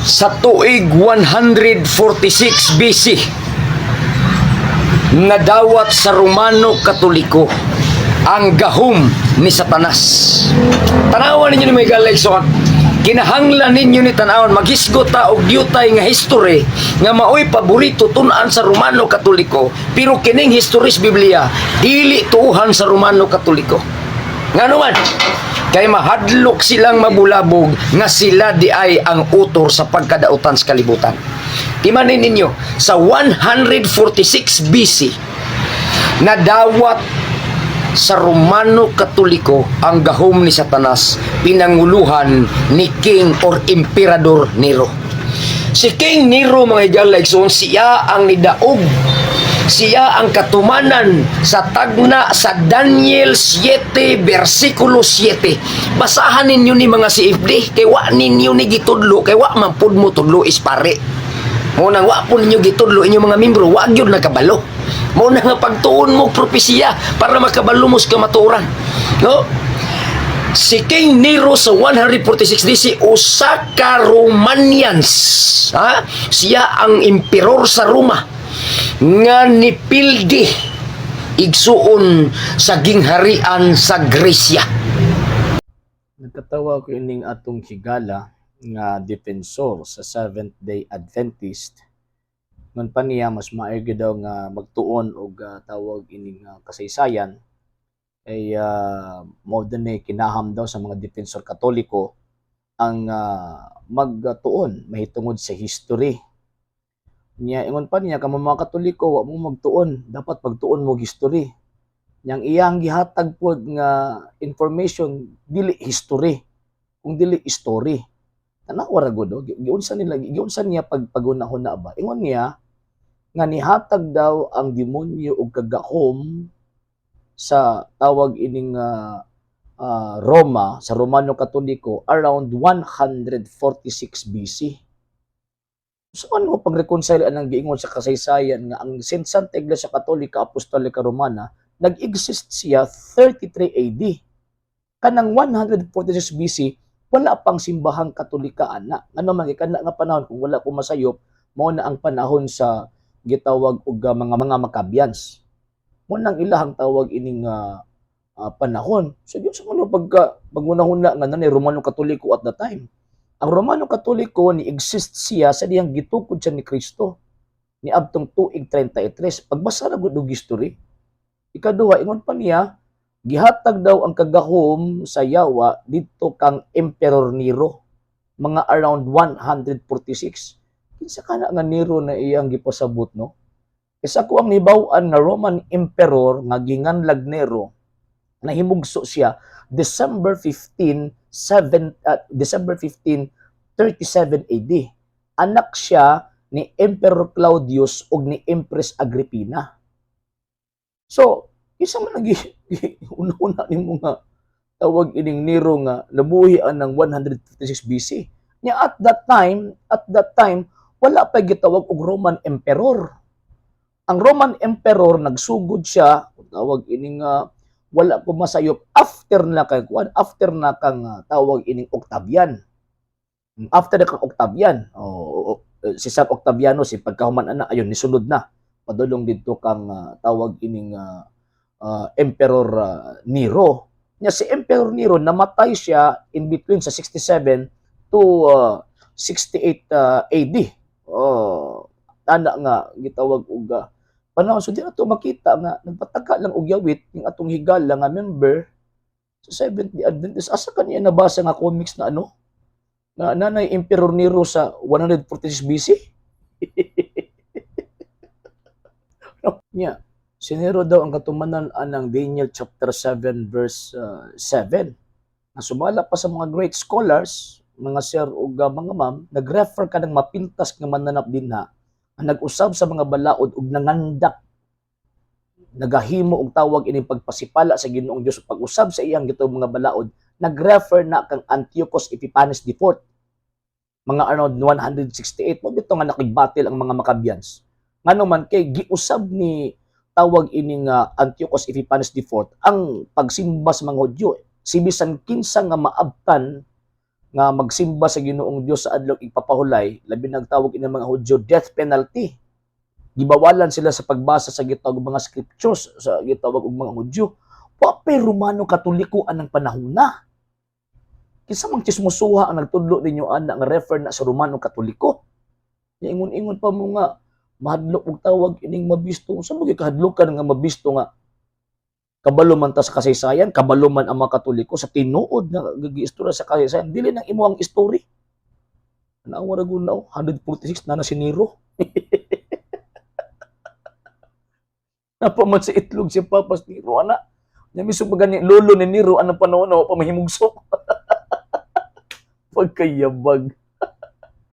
Sa tuig 146 BC, nadawat sa Romano Katoliko ang gahom ni Satanas. Tanawan ninyo ni may galay so kinahanglan ninyo ni tanawon maghisgot ta og diutay nga history nga maoy paborito tun-an sa Romano Katoliko, pero kining historis Biblia dili tuuhan sa Romano Katoliko. Ngano man kay mahadlok silang mabulabog nga sila di ay ang utor sa pagkadautan sa kalibutan. Timanin ninyo, sa 146 BC nadawat sa Romano Katoliko ang gahom ni Satanas, pinanguluhan ni King or Emperador Nero. Si King Nero, mga igalay, so siya ang nidaog, siya ang katumanan sa tagna sa Daniel 7 versikulo 7. Basahan ninyo ni mga CFD, kay wa ninyo ni gitudlo, kay wa man pud mo tudlo ispare. Munang wa po ninyo gitudlo inyong mga membro, wa gyud nakabalo. Muna nga pagtuon mo propesiya para makabalo mo sa kamaturan. No? Si King Nero sa 146 DC, usa ka Romanians. Ha? Siya ang emperor sa Roma nga nipildi igsuon sa gingharian sa Gresya. Nagkatawa ko ining atong higala nga defensor sa Seventh-day Adventist. Ngun pa niya mas maaygo daw nga magtuon og tawag ining kasaysayan ay mo din kinaham daw sa mga defensor katoliko ang magtuon mahitungod sa history. Niya ingon pa niya kamo mga katoliko wa mo magtuon, dapat pagtuon mo history. Yang iyang gihatag pod nga information dili history, kung dili story. Tanawa ra gud giunsa niya pagpagunahon na ba. Ingon niya nga nihatag daw ang demonyo og kagahom sa tawag ining Roma, sa Romano Katoliko around 146 BC. So ano pag-reconcile anang giingon sa kasaysayan nga ang Santa Iglesia Katolika Apostolika Romana nag-exist siya 33 AD. Kanang 146 BC wala pang simbahang Katolika ana. Ano man kana nga panahon kung wala ko masayop, mao na ang panahon sa gitawag og mga Maccabeans. Mo nang ilahang tawag ining panahon. So yun sa ano pagmunahuna nga nanay Romano Katoliko at the time. Ang Romano Katoliko ni exist siya sa diyang gitukod siya ni Kristo ni abtong tuig 33. Pagbasa ra gud og history. Ikaduha ingon pa niya gihatag daw ang kagahom sa yawa dito kang Emperor Nero mga around 146. Kinsa kana nga Nero na iyang gipasabot no? Isa ko ang nibaw-an nga Roman Emperor nga ginganlag Nero na himugso siya December 15, 37 AD. Anak siya ni Emperor Claudius ug ni Empress Agrippina. So, isa man lagi una-una nimo nga tawag ining Nero nga nabuhi ng 156 BC. Nya at that time wala pa gitawag og Roman Emperor. Ang Roman Emperor nagsugod siya tawag ining wala ko masayop after na kang tawag ining Octavian. After na kang Octavian, si San Octaviano si pagkahuman ana ayon nisulod na padulong didto kang tawag ining Emperor Nero. Nya si Emperor Nero namatay siya in between sa 67 to 68 AD. Ana nga gitawag og panahon so di ato makita nga nagpataka lang og yawit yung atong higala nga member sa Seventh-day Adventist. Asa kaniya nabasa nga comics na ano na nanay Emperor Nero sa 146 BC. Nya si Nero daw ang katumanan anang Daniel chapter 7 verse 7. Na sumala pa sa mga great scholars, mga sir o mga ma'am, nag-refer ka ng mapintas nga mananap dinha, nag-usab sa mga balaod ug nangandak, nagahimo og tawag ining pagpasipala sa Ginoong Dios pag-usab sa iyang gitong mga balaod, nag-refer na kang Antiochus Epiphanes IV. Mga around 168 mo bitaw nga nakigbatil ang mga Maccabeans. Ngano man kay giusab ni tawag ining Antiochus Epiphanes IV ang pagsimba sa mga Hudyo. Si bisan kinsa nga maabtan nga magsimba sa Ginoong Dios sa adlaw ipapahulay, labi nagtawag ini mga Hudyo death penalty. Gibawalan sila sa pagbasa sa gitawag og mga scriptures sa gitawag og mga Hudyo. Papay Romano Katoliko anang panahon na. Kinsa mang chismosuha ang nagtudlo ninyo ana nga refer na sa Romano Katoliko. Ingon-ingon pa mo nga mahadlok og tawag ining mabisto. Sa mga kahadlokan nga mabisto nga kabalo man ta sa kasaysayan, kabalo man ang mga Katoliko sa tinuod na giistorya sa kasaysayan, dili nang imo ang story. Naawa ra gud na 146 na si Nero. Napaman sa itlog si Papas Nero ana. Nya misug magani lolo ni Nero anong panahon na pa mahimugso. Pagkayabag.